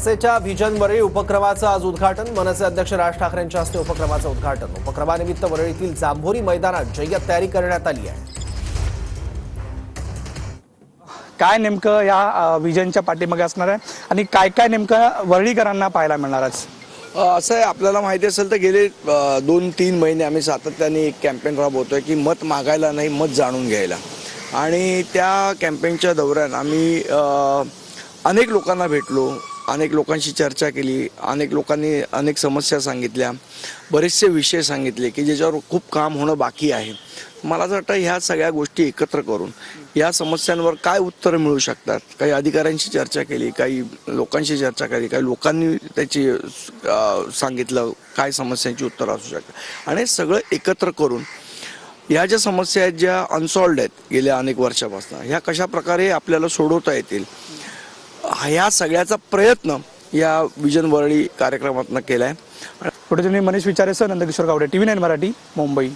मनसेच्या व्हिजन वरळी उपक्रमाचं आज उद्घाटन। मनसे अध्यक्ष राज ठाकरेंच्या हस्ते उपक्रमाचं उद्घाटन। उपक्रमानिमित्त वरळीतील जांभोरी मैदानात जय्यत तयारी करण्यात आली आहे। काय नेमकं या व्हिजनच्या पाठीमागे असणार आहे आणि काय काय नेमकं वरळीकरांना पाहायला मिळणार आहे? असं आहे, आपल्याला माहिती असेल तर गेले 2-3 महिने आम्ही सातत्याने एक कॅम्पेन राबवतोय की मत मागायला नाही, मत जाणून घ्यायला। आणि त्या कॅम्पेनच्या दौऱ्यात आम्ही अनेक लोकांना भेटलो, अनेक लोकांशी चर्चा केली, अनेक लोकांनी अनेक समस्या सांगितल्या, बरेचसे विषय सांगितले की ज्याच्यावर खूप काम होणं बाकी आहे। मला असं वाटतं ह्या सगळ्या गोष्टी एकत्र करून या समस्यांवर काय उत्तरं मिळू शकतात, काही अधिकाऱ्यांशी चर्चा केली, काही लोकांशी चर्चा केली, काही लोकांनी त्याची सांगितलं काय समस्यांची उत्तरं असू शकतात आणि सगळं एकत्र करून ह्या ज्या समस्या आहेत ज्या अनसॉल्व्ड आहेत गेल्या अनेक वर्षापासून ह्या कशा प्रकारे आपल्याला सोडवता येतील ह्या सगळ्याचा प्रयत्न या व्हिजन वरळी कार्यक्रमातून केला आहे। पुढे मनीष विचारे सर, नंदकिशोर गावडे, TV9 मराठी, मुंबई।